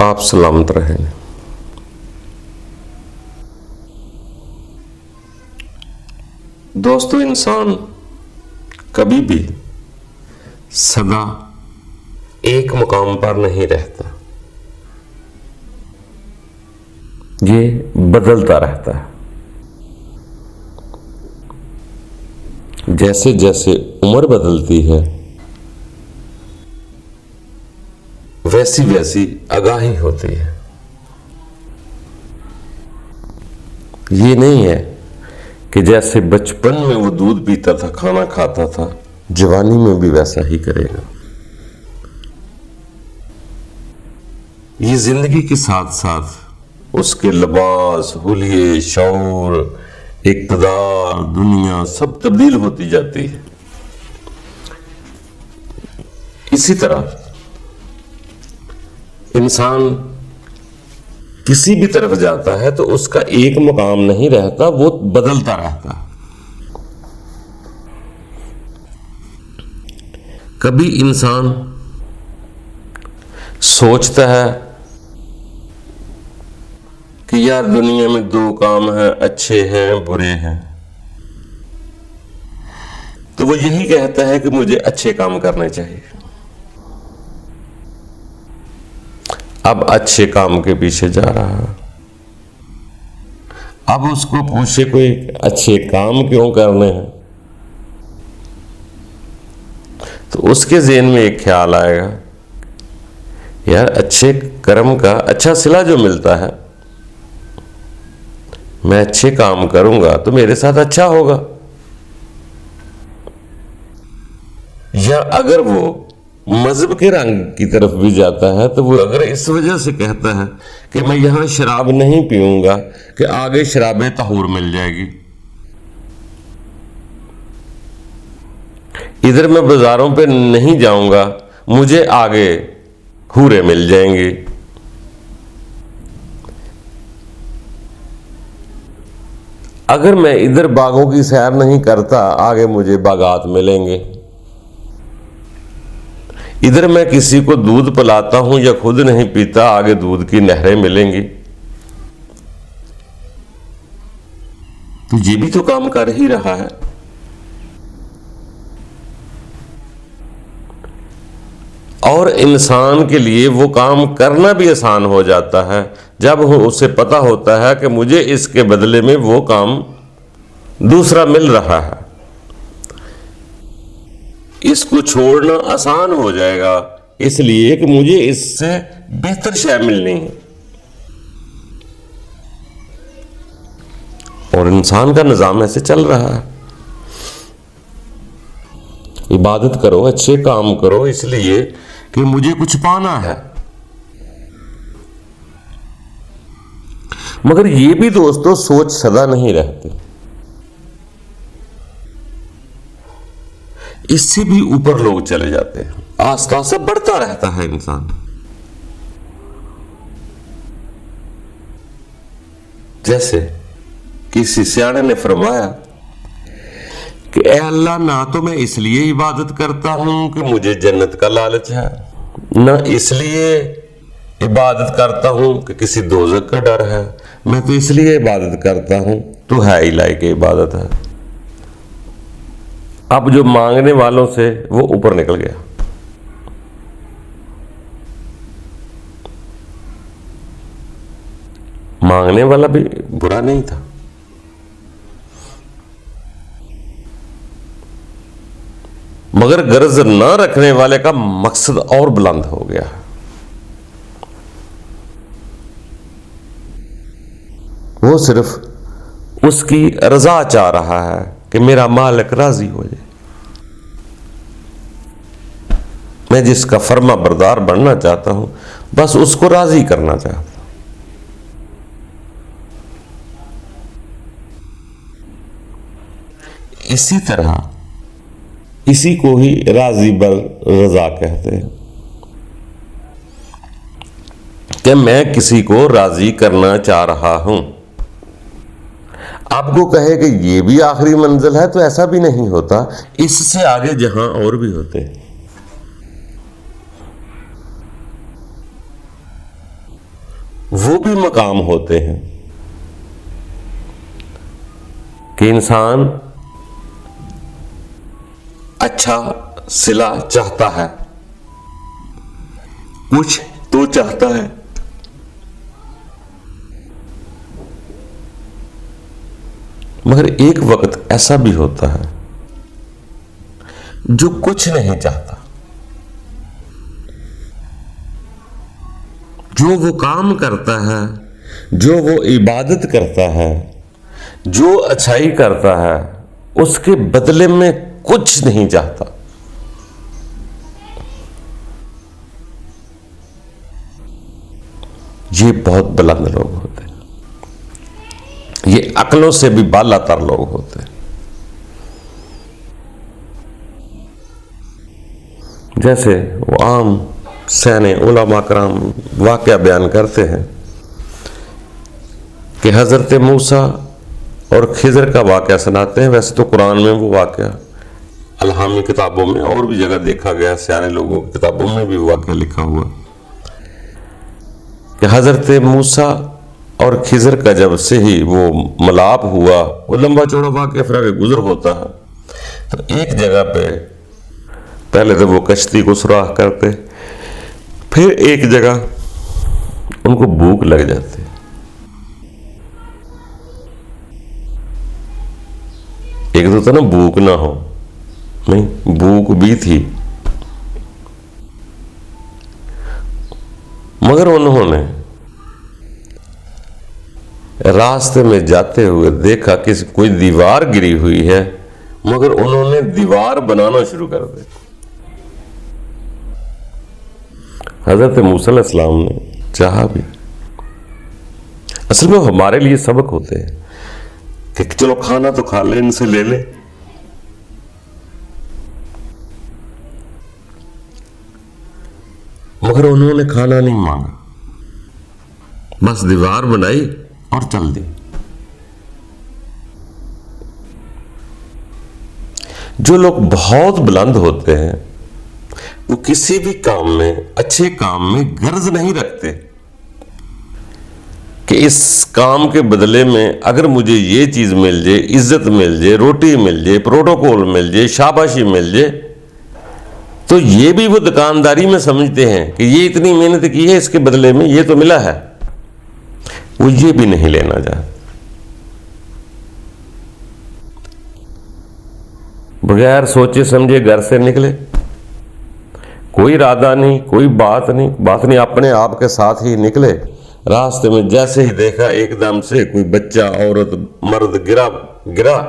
आप सलामत रहें। दोस्तों, इंसान कभी भी सदा एक मुकाम पर नहीं रहता, ये बदलता रहता है। जैसे जैसे उम्र बदलती है वैसी वैसी आगाही होती है। ये नहीं है कि जैसे बचपन में वो दूध पीता था, खाना खाता था, जवानी में भी वैसा ही करेगा। ये जिंदगी के साथ साथ उसके लिबास, हुलिये, शौर, इक़्तिदार, दुनिया सब तब्दील होती जाती है। इसी तरह इंसान किसी भी तरफ जाता है तो उसका एक मुकाम नहीं रहता, वो बदलता रहता है। कभी इंसान सोचता है कि यार दुनिया में दो काम हैं, अच्छे हैं बुरे हैं, तो वो यही कहता है कि मुझे अच्छे काम करने चाहिए। अब अच्छे काम के पीछे जा रहा है। अब उसको पूछे कोई अच्छे काम क्यों करने हैं, तो उसके ज़हन में एक ख्याल आएगा, यार अच्छे कर्म का अच्छा सिला जो मिलता है, मैं अच्छे काम करूंगा तो मेरे साथ अच्छा होगा। या अगर वो मजहब के रंग की तरफ भी जाता है तो वो अगर इस वजह से कहता है कि मैं यहां शराब नहीं पीऊंगा कि आगे शराबे तहूर मिल जाएगी, इधर मैं बाजारों पे नहीं जाऊंगा, मुझे आगे हूरे मिल जाएंगे। अगर मैं इधर बागों की सैर नहीं करता, आगे मुझे बागात मिलेंगे। इधर मैं किसी को दूध पिलाता हूं या खुद नहीं पीता, आगे दूध की नहरें मिलेंगी। तो ये भी तो काम कर ही रहा है। और इंसान के लिए वो काम करना भी आसान हो जाता है जब उसे पता होता है कि मुझे इसके बदले में वो काम दूसरा मिल रहा है। इसको छोड़ना आसान हो जाएगा इसलिए कि मुझे इससे बेहतर शय मिलनी है। और इंसान का निजाम ऐसे चल रहा है। इबादत करो, अच्छे काम करो इसलिए कि मुझे कुछ पाना है। मगर ये भी दोस्तों सोच सदा नहीं रहती, इससे भी ऊपर लोग चले जाते हैं। आस्ता आस्ता बढ़ता रहता है इंसान। जैसे किसी सियाणे ने फरमाया कि ए अल्लाह, ना तो मैं इसलिए इबादत करता हूं कि मुझे जन्नत का लालच है, ना इसलिए इबादत करता हूं कि किसी दोज़ख का डर है, मैं तो इसलिए इबादत करता हूं तो है ही लायक इबादत है। अब जो मांगने वालों से वो ऊपर निकल गया। मांगने वाला भी बुरा नहीं था, मगर गर्ज ना रखने वाले का मकसद और बुलंद हो गया। वो सिर्फ उसकी रजा चाह रहा है कि मेरा मालिक राजी हो जाए, मैं जिसका फर्मा बरदार बनना चाहता हूं, बस उसको राजी करना चाहता हूं। इसी तरह इसी को ही राजी बर रजा कहते हैं कि मैं किसी को राजी करना चाह रहा हूं। आपको कहे कि ये भी आखिरी मंजिल है, तो ऐसा भी नहीं होता, इससे आगे जहां और भी होते हैं। वो भी मकाम होते हैं कि इंसान अच्छा सिला चाहता है, कुछ तो चाहता है, मगर एक वक्त ऐसा भी होता है जो कुछ नहीं चाहता, जो वो काम करता है, जो वो इबादत करता है, जो अच्छाई करता है, उसके बदले में कुछ नहीं चाहता। ये बहुत बुलंद लोग होते हैं, ये अक्लों से भी बालातर लोग होते हैं। जैसे वो आम सैने उलमा कराम वाकया बयान करते हैं कि हजरत मूसा और खिजर का वाकया सुनाते हैं। वैसे तो कुरान में वो वाकया अलहामी किताबों में और भी जगह देखा गया, सियाने लोगों की किताबों में भी वाकया लिखा हुआ कि हजरत मूसा और खिजर का जब से ही वो मिलाप हुआ, वो लंबा चौड़ा वाकया फिर आगे गुजर होता है। तो एक जगह पे पहले तो वो कश्ती को सुराख करते, फिर एक जगह उनको भूख लग जाती। एक तो था ना भूख ना हो, नहीं भूख भी थी, मगर उन्होंने रास्ते में जाते हुए देखा कि कोई दीवार गिरी हुई है, मगर उन्होंने दीवार बनाना शुरू कर दिया। हजरत मूसा अलैहिस्सलाम ने चाहा भी, असल में हमारे लिए सबक होते हैं कि चलो खाना तो खा ले, इनसे ले ले, मगर उन्होंने खाना नहीं मांगा, बस दीवार बनाई और चल दी। जो लोग बहुत बुलंद होते हैं वो किसी भी काम में, अच्छे काम में गर्ज नहीं रखते कि इस काम के बदले में अगर मुझे ये चीज मिल जाए, इज्जत मिल जाए, रोटी मिल जाए, प्रोटोकॉल मिल जाए, शाबाशी मिल जाए, तो ये भी वो दुकानदारी में समझते हैं कि ये इतनी मेहनत की है, इसके बदले में ये तो मिला है, वो ये भी नहीं लेना चाहते। बगैर सोचे समझे घर से निकले, कोई इरादा नहीं, कोई बात नहीं, अपने आप के साथ ही निकले। रास्ते में जैसे ही देखा एकदम से कोई बच्चा, औरत, मर्द गिरा,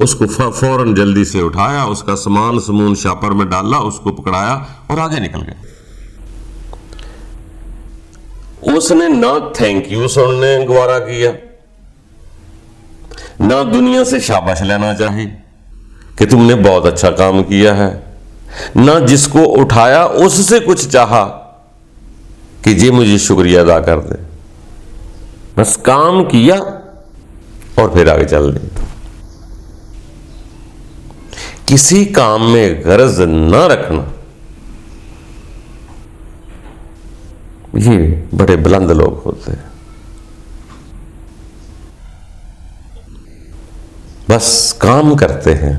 उसको फौरन जल्दी से उठाया, उसका सामान शापर में डाला, उसको पकड़ाया और आगे निकल गया। उसने ना थैंक यू सुनने गवारा किया, ना दुनिया से शाबाश लेना चाहिए कि तुमने बहुत अच्छा काम किया है, ना जिसको उठाया उससे कुछ चाहा कि जी मुझे शुक्रिया अदा कर दे। बस काम किया और फिर आगे चल दी। किसी काम में गरज ना रखना, ये बड़े बुलंद लोग होते हैं। बस काम करते हैं,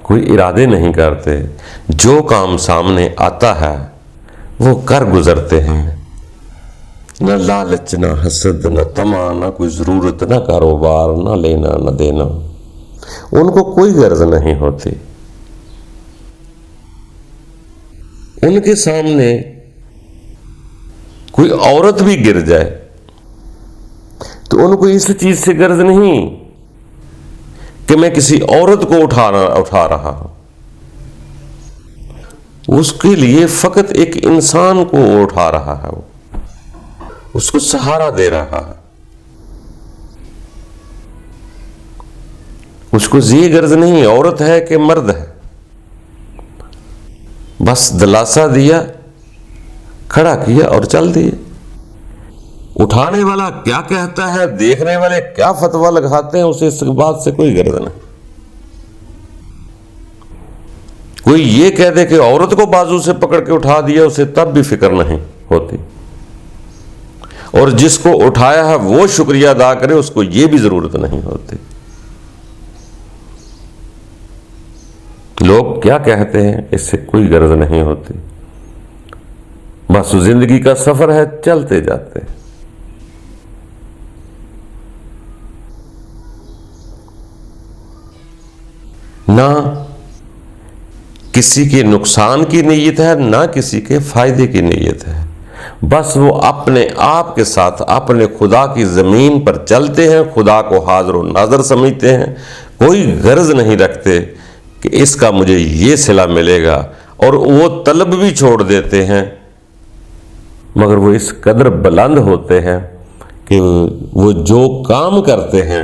कोई इरादे नहीं करते, जो काम सामने आता है वो कर गुजरते हैं। न लालच, न हसद, न तमा, न कोई जरूरत, न कारोबार, न लेना न देना, उनको कोई गर्ज नहीं होती। उनके सामने कोई औरत भी गिर जाए तो उनको इस चीज से गर्ज नहीं कि मैं किसी औरत को उठा रहा हूं, उसके लिए फकत एक इंसान को उठा रहा है, वो उसको सहारा दे रहा है। उसको ये गर्ज नहीं औरत है कि मर्द है, बस दिलासा दिया, खड़ा किया और चल दिए। उठाने वाला क्या कहता है, देखने वाले क्या फतवा लगाते हैं, उसे इस बात से कोई गर्ज नहीं। कोई ये कह दे कि औरत को बाजू से पकड़ के उठा दिया, उसे तब भी फिक्र नहीं होती। और जिसको उठाया है वो शुक्रिया अदा करे, उसको ये भी जरूरत नहीं होती। लोग क्या कहते हैं इससे कोई गर्ज नहीं होती, बस जिंदगी का सफर है, चलते जाते हैं। ना किसी के नुकसान की नीयत है, ना किसी के फायदे की नीयत है, बस वो अपने आप के साथ अपने खुदा की जमीन पर चलते हैं, खुदा को हाजिर नाजर समझते हैं, कोई गर्ज नहीं रखते कि इसका मुझे ये सिला मिलेगा, और वो तलब भी छोड़ देते हैं। मगर वो इस कदर बुलंद होते हैं कि वो जो काम करते हैं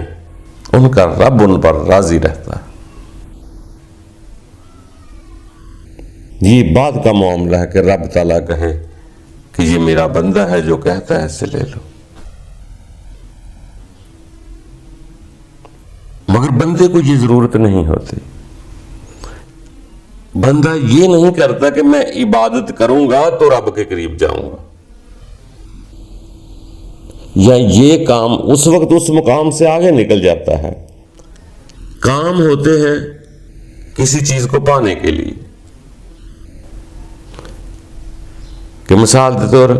उनका रब उन पर राजी रहता है। ये बात का मामला है कि रब ताला कहे कि ये मेरा बंदा है, जो कहता है ऐसे ले लो। मगर बंदे को ये जरूरत नहीं होती। बंदा ये नहीं करता कि मैं इबादत करूंगा तो रब के करीब जाऊंगा, या ये काम उस वक्त उस मुकाम से आगे निकल जाता है। काम होते हैं किसी चीज को पाने के लिए, कि मिसाल के तौर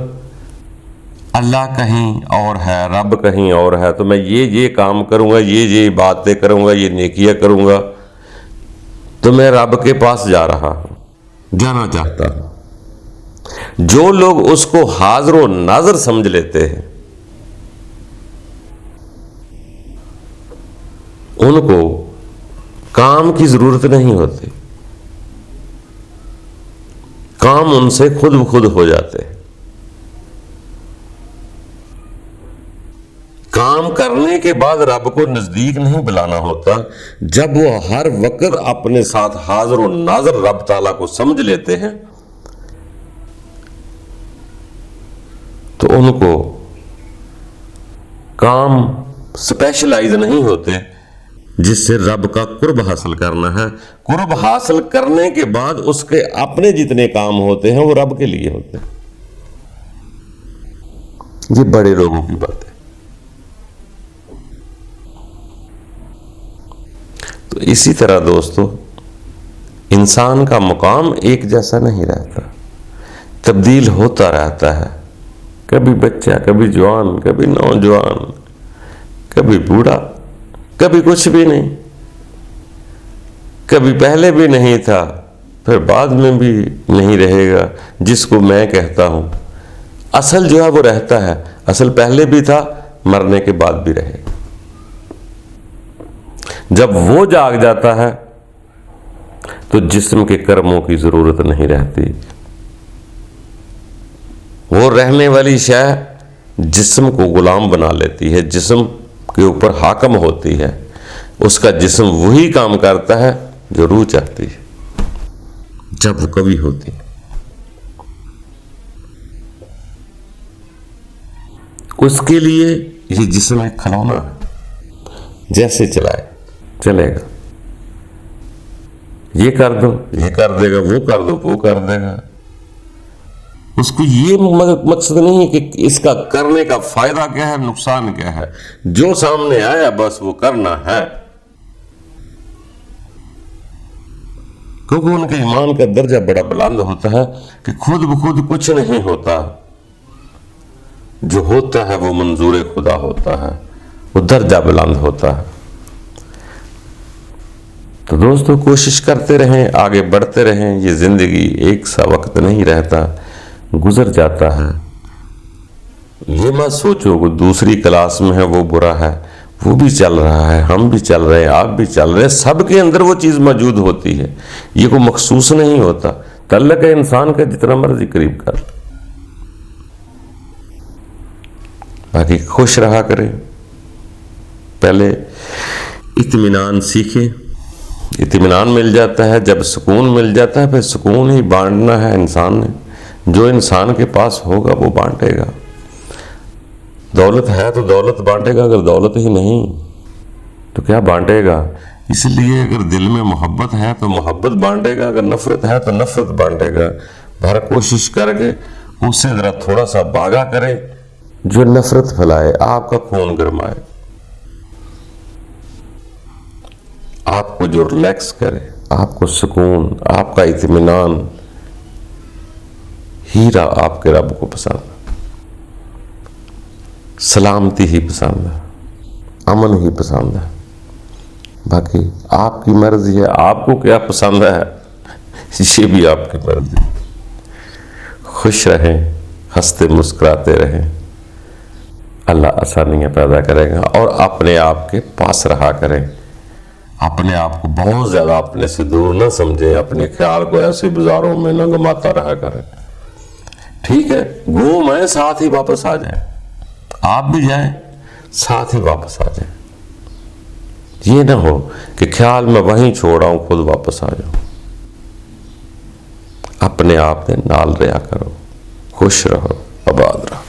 अल्लाह कहीं और है, रब कहीं और है, तो मैं ये काम करूंगा, ये बातें करूंगा, ये नेकियां करूंगा, तो मैं रब के पास जा रहा हूं, जाना चाहता हूं। जो लोग उसको हाजिर नाजर समझ लेते हैं उनको काम की जरूरत नहीं होती, काम उनसे खुद ब खुद हो जाते हैं। काम करने के बाद रब को नजदीक नहीं बुलाना होता। जब वो हर वक्त अपने साथ हाजिर और नाजर रब ताला को समझ लेते हैं तो उनको काम स्पेशलाइज नहीं होते, जिससे रब का कुर्ब हासिल करना है। कुर्ब हासिल करने के बाद उसके अपने जितने काम होते हैं वो रब के लिए होते हैं। ये बड़े लोगों की बात है। तो इसी तरह दोस्तों, इंसान का मुकाम एक जैसा नहीं रहता, तब्दील होता रहता है। कभी बच्चा, कभी जवान, कभी नौजवान, कभी बूढ़ा, कभी कुछ भी नहीं, कभी पहले भी नहीं था, फिर बाद में भी नहीं रहेगा। जिसको मैं कहता हूं असल जो है वो रहता है, असल पहले भी था, मरने के बाद भी रहेगा। जब वो जाग जाता है तो जिस्म के कर्मों की जरूरत नहीं रहती। वो रहने वाली शय जिस्म को गुलाम बना लेती है, जिस्म के ऊपर हाकम होती है। उसका जिस्म वही काम करता है जो रूह चाहती है, जब वो कवि होती है। उसके लिए ये जिस्म एक खिलौना है, जैसे चलाए चलेगा। ये कर दो, ये कर देगा, वो कर दो, वो कर देगा। उसको ये मकसद नहीं है कि इसका करने का फायदा क्या है, नुकसान क्या है। जो सामने आया बस वो करना है, क्योंकि उनके ईमान का दर्जा बड़ा बुलंद होता है कि खुद ब खुद कुछ नहीं होता। जो होता है वो मंजूर खुदा होता है, वो दर्जा बुलंद होता है। तो दोस्तों, कोशिश करते रहें, आगे बढ़ते रहें। ये जिंदगी एक सा वक्त नहीं रहता, गुजर जाता है। ये मत सोचो वो दूसरी क्लास में है वो बुरा है, वो भी चल रहा है, हम भी चल रहे हैं, आप भी चल रहे हैं। सबके अंदर वो चीज मौजूद होती है, ये कोई मखसूस नहीं होता। तल्लक है इंसान का जितना मर्जी करीब कर, बाकी खुश रहा करें। पहले इत्मीनान सीखें, इत्मीनान मिल जाता है। जब सुकून मिल जाता है फिर सुकून ही बांटना है इंसान ने। जो इंसान के पास होगा वो बांटेगा। दौलत है तो दौलत बांटेगा, अगर दौलत ही नहीं तो क्या बांटेगा। इसलिए अगर दिल में मोहब्बत है तो मोहब्बत बांटेगा, अगर नफरत है तो नफरत बांटेगा। भर कोशिश करके उससे जरा थोड़ा सा बागा करे जो नफरत फैलाए, आपका खून गरमाए, आपको जो रिलैक्स करे, आपको सुकून, आपका इत्मीनान, हीरा आपके रब को पसंद है। सलामती ही पसंद है, अमन ही पसंद है। बाकी आपकी मर्जी है, आपको क्या पसंद है ये भी आपकी मर्जी। खुश रहें, हंसते मुस्कुराते रहें, अल्लाह आसानियाँ पैदा करेगा। और अपने आप के पास रहा करें, अपने आप को बहुत ज़्यादा अपने से दूर ना समझें, अपने ख्याल को ऐसे बाजारों में न घुमाता रहा करें। ठीक है, घूम आए, साथ ही वापस आ जाए, आप भी जाएं, साथ ही वापस आ जाएं। ये ना हो कि ख्याल में वहीं छोड़ आऊं, खुद वापस आ जाऊं। अपने आप में नाल रहा करो, खुश रहो, आबाद रहो।